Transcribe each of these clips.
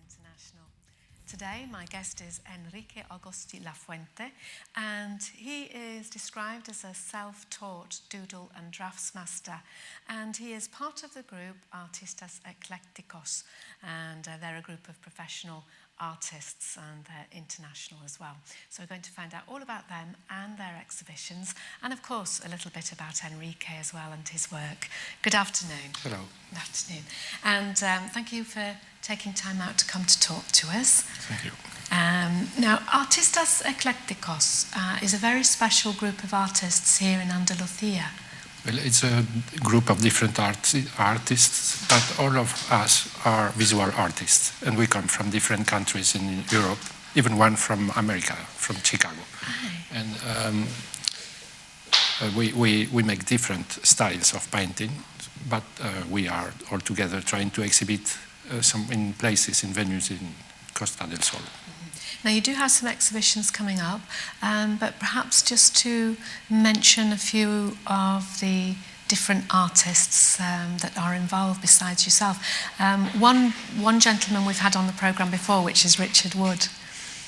International. Today, my guest is Enrique Augusti Lafuente, and he is described as a self-taught doodle and draftsmaster, and he is part of the group Artistas Eclécticos, and they're a group of professional artists, and they're international as well. So we're going to find out all about them and their exhibitions, and of course a little bit about Enrique as well and his work. Good afternoon. Hello. Good afternoon. And thank you for taking time out to come to talk to us. Thank you. Now, Artistas Eclécticos is a very special group of artists here in Andalusia. Well, it's a group of different artists, but all of us are visual artists, and we come from different countries in Europe, even one from America, from Chicago. Aye. And we make different styles of painting, but we are all together trying to exhibit some in places, in venues in Costa del Sol. Now, you do have some exhibitions coming up, but perhaps just to mention a few of the different artists that are involved besides yourself. One gentleman we've had on the programme before, which is Richard Wood.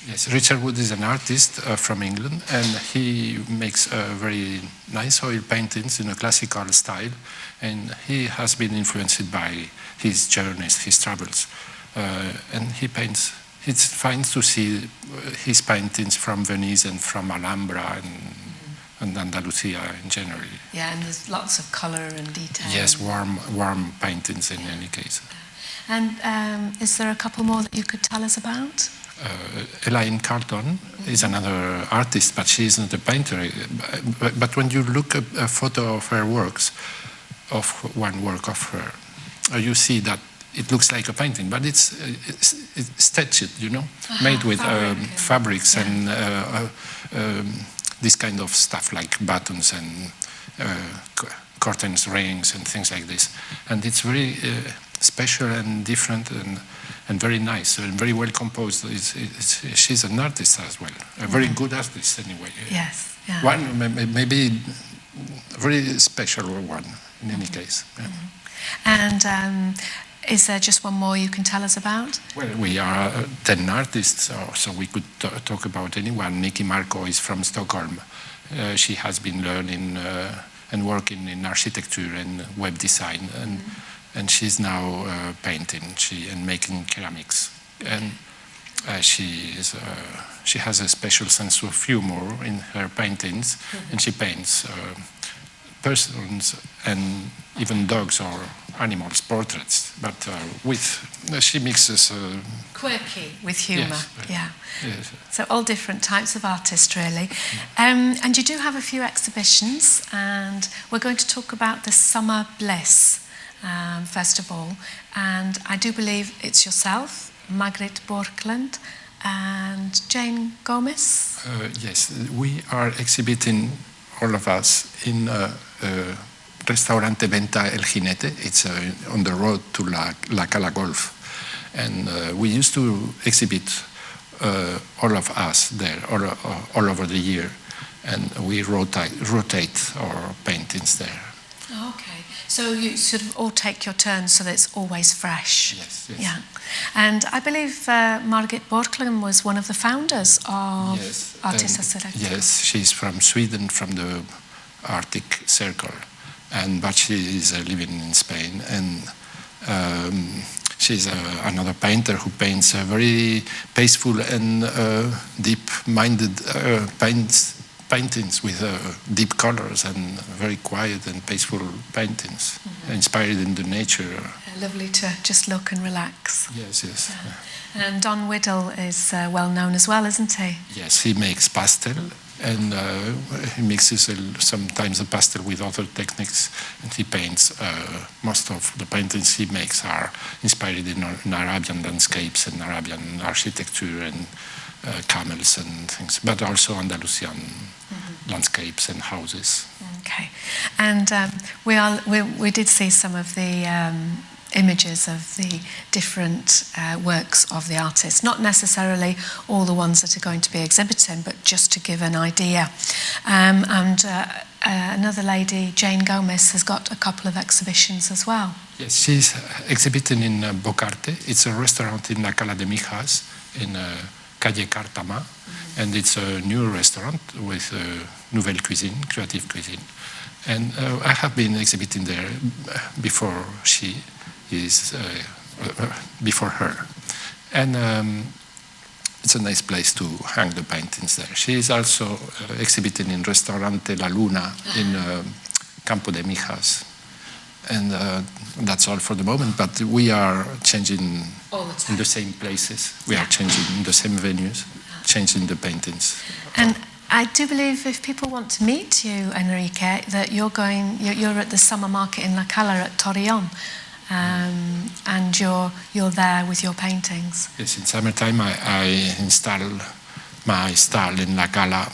Yes, Richard Wood is an artist from England, and he makes very nice oil paintings in a classical style, and he has been influenced by his journeys, his travels, and he paints. It's fine to see his paintings from Venice and from Alhambra and Andalusia in general. Yeah, and there's lots of colour and detail. Yes, warm paintings in any case. And is there a couple more that you could tell us about? Elaine Carlton is another artist, but she isn't a painter. But when you look at a photo of her works, of one work of her, you see that it looks like a painting, but it's stitched, you know, made with fabrics, yeah. And this kind of stuff like buttons and curtains, rings, and things like this. And it's very special and different and very nice and very well composed. She's an artist as well, a very good artist anyway. Yes. Yeah. One, maybe a very special one in any case. Yeah. And is there just one more you can tell us about? Well, we are 10 artists, so we could talk about anyone. Nikki Marco is from Stockholm. She has been learning and working in architecture and web design, and she's now painting and making ceramics. And she has a special sense of humor in her paintings, and she paints persons and even dogs or animals, portraits, but she mixes quirky with humour. Yes, yeah. Yes. So all different types of artists, really. And you do have a few exhibitions, and we're going to talk about the Summer Bliss first of all. And I do believe it's yourself, Margaret Borkland, and Jane Gomez. Yes, we are exhibiting, all of us, in Restaurante Venta El Jinete. It's on the road to La Cala Golf. And we used to exhibit all of us there, all over the year. And we rotate our paintings there. Okay. So you sort of all take your turn so that it's always fresh. Yes, yes. Yeah. And I believe Margit Borkland was one of the founders of Artistas Eclécticos. Yes, she's from Sweden, from the Arctic Circle. But she is living in Spain, and she's another painter who paints very peaceful and deep-minded paintings with deep colors and very quiet and peaceful paintings, inspired in the nature. Lovely to just look and relax. Yes, yes. Yeah. And Don Whittle is well known as well, isn't he? Yes, he makes pastel. And he mixes sometimes the pastel with other techniques, and he paints. Most of the paintings he makes are inspired in Arabian landscapes and Arabian architecture and camels and things, but also Andalusian landscapes and houses. Okay, and we did see some of the images of the different works of the artist. Not necessarily all the ones that are going to be exhibiting, but just to give an idea. Another lady, Jane Gomez, has got a couple of exhibitions as well. Yes, she's exhibiting in Bocarte. It's a restaurant in La Cala de Mijas in Calle Cartama, and it's a new restaurant with nouvelle cuisine, creative cuisine. And I have been exhibiting there before before her. And it's a nice place to hang the paintings there. She is also exhibiting in Restaurante La Luna in Campo de Mijas. And that's all for the moment, but we are changing all the time. In the same places. We are changing in the same venues, changing the paintings. And I do believe if people want to meet you, Enrique, that you're at the summer market in La Cala at Torreon, and you're there with your paintings. Yes, in summertime I install my stall in La Cala,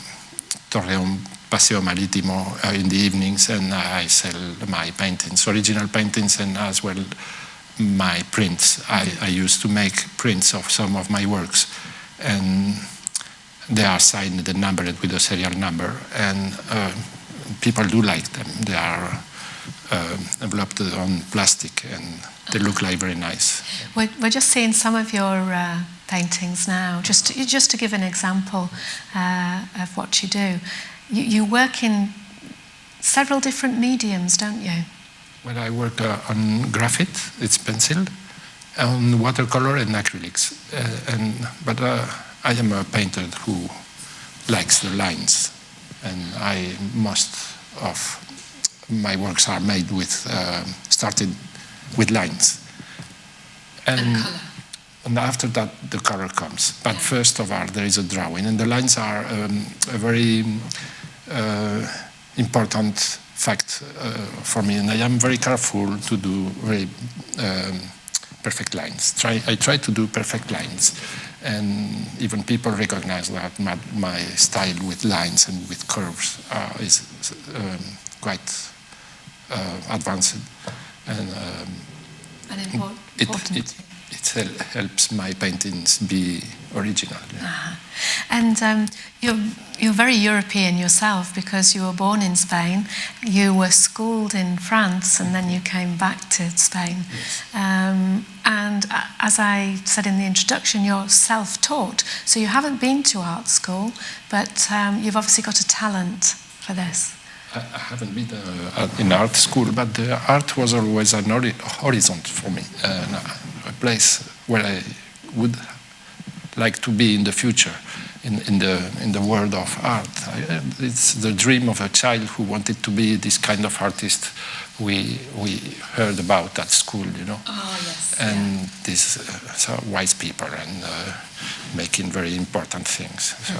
Torreon, Paseo Marítimo in the evenings, and I sell my paintings, original paintings, and as well my prints. I used to make prints of some of my works, and they are signed and numbered with a serial number, and people do like them. They are enveloped on plastic, and they look like very nice. We're just seeing some of your paintings now, just to give an example of what you do. You work in several different mediums, don't you? Well, I work on graphite, it's pencil, on watercolor and acrylics. But I am a painter who likes the lines, and most of my works are made with, started with lines. And after that, the color comes. But first of all, there is a drawing, and the lines are a very important fact for me, and I am very careful to do very perfect lines. I try to do perfect lines, and even people recognize that my style with lines and with curves is quite advanced, and important. It helps my paintings be original. Yeah. And you're very European yourself, because you were born in Spain, you were schooled in France, and then you came back to Spain. Yes. And as I said in the introduction, you're self-taught, so you haven't been to art school, but you've obviously got a talent for this. I haven't been in art school, but the art was always an horizon for me, a place where I would like to be in the future, in the world of art. It's the dream of a child who wanted to be this kind of artist we heard about at school, you know. Oh, yes. And these wise people and making very important things. So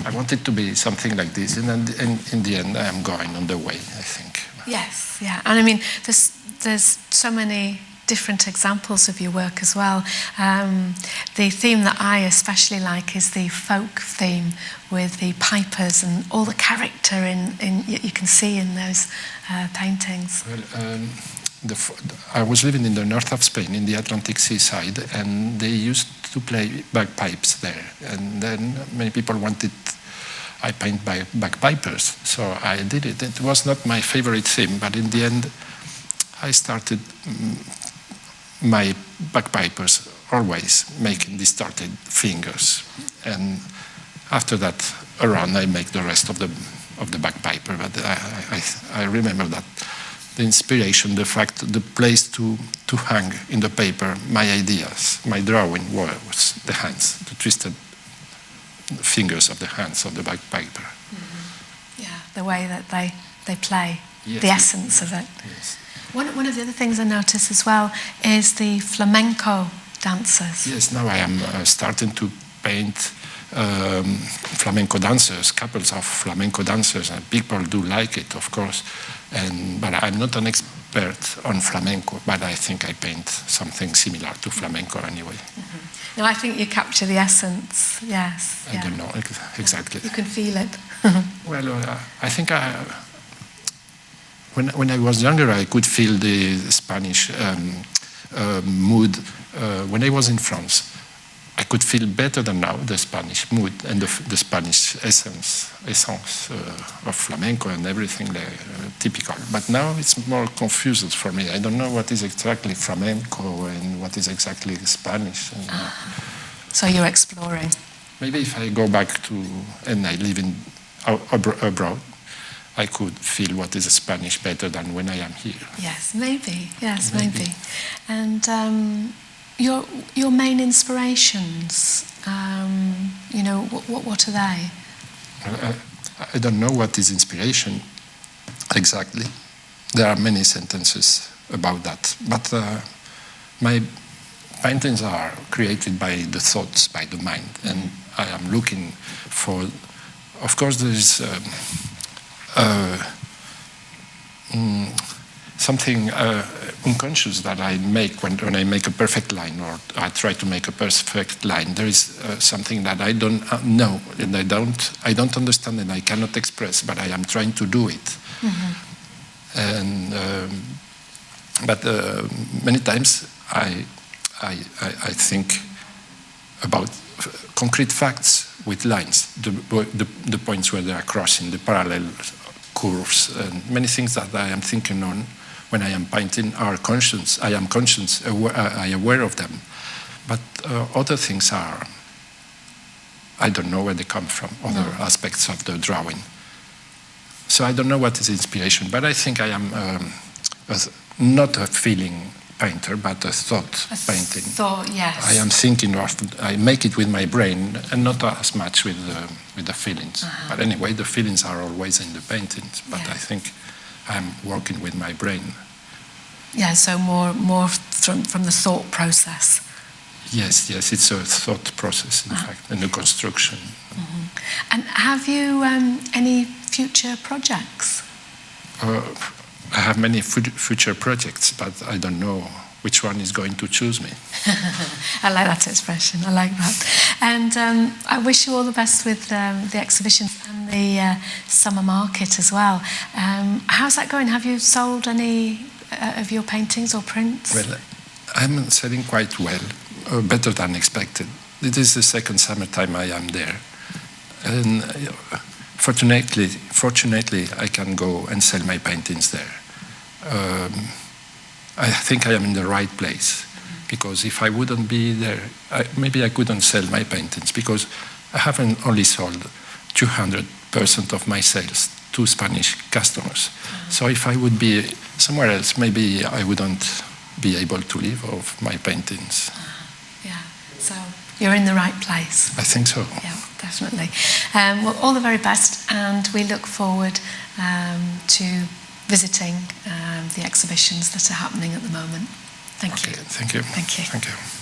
I wanted to be something like this, and in the end, I am going on the way, I think. Yes, yeah, and I mean, there's so many different examples of your work as well. The theme that I especially like is the folk theme, with the pipers and all the character you can see in those paintings. Well, I was living in the north of Spain, in the Atlantic seaside, and they used to play bagpipes there. And then many people wanted I paint bagpipers, so I did it. It was not my favorite theme, but in the end, I started my bagpipers always making distorted fingers, and after that, around I make the rest of the bagpiper. But I remember that the inspiration, the place to hang in the paper, my ideas, my drawing was the hands, the twisted fingers of the hands of the bagpiper. Mm-hmm. Yeah, the way that they play, yes, the essence of it. Yes. One of the other things I notice as well is the flamenco dancers. Yes, now I am starting to paint flamenco dancers, couples of flamenco dancers, and people do like it, of course. But I'm not an expert on flamenco, but I think I paint something similar to flamenco anyway. Mm-hmm. No, I think you capture the essence, yes. I don't know exactly. You can feel it. Well, I think when I was younger, I could feel the Spanish mood. When I was in France, I could feel better than now the Spanish mood and the Spanish essence of flamenco and everything typical. But now it's more confused for me. I don't know what is exactly flamenco and what is exactly Spanish. So you're exploring. Maybe if I go back to, and I live abroad, I could feel what is Spanish better than when I am here. Yes, maybe. Yes, maybe. And your main inspirations, what are they? I don't know what is inspiration exactly. There are many sentences about that. But my paintings are created by the thoughts, by the mind. And I am looking for, of course, there is something unconscious that I make when I make a perfect line, or I try to make a perfect line. There is something that I don't know, and I don't understand, and I cannot express, but I am trying to do it. And but many times I think about concrete facts with lines, the points where they are crossing, the parallel curves, and many things that I am thinking on when I am painting are conscious. I am conscious, I am aware of them. But other things are, I don't know where they come from, other aspects of the drawing. So I don't know what is inspiration, but I think I am not a feeling painter, but a thought painting. Thought, yes. I am thinking, I make it with my brain, and not as much with the feelings. But anyway, the feelings are always in the paintings. But I think I'm working with my brain. Yeah, so more from the thought process. Yes, it's a thought process, in fact, and the construction. And have you any future projects? I have many future projects, but I don't know which one is going to choose me. I like that expression, I like that. And I wish you all the best with the exhibition and the summer market as well. How's that going? Have you sold any of your paintings or prints? Well, I'm selling quite well, better than expected. It is the second summertime I am there. And fortunately, I can go and sell my paintings there. I think I am in the right place, because if I wouldn't be there, maybe I couldn't sell my paintings, because I haven't only sold 200% of my sales to Spanish customers. So if I would be somewhere else, maybe I wouldn't be able to live off my paintings. Yeah, so you're in the right place. I think so. Yeah, definitely. Well, all the very best, and we look forward to visiting the exhibitions that are happening at the moment. Thank you. Thank you. Thank you. Thank you.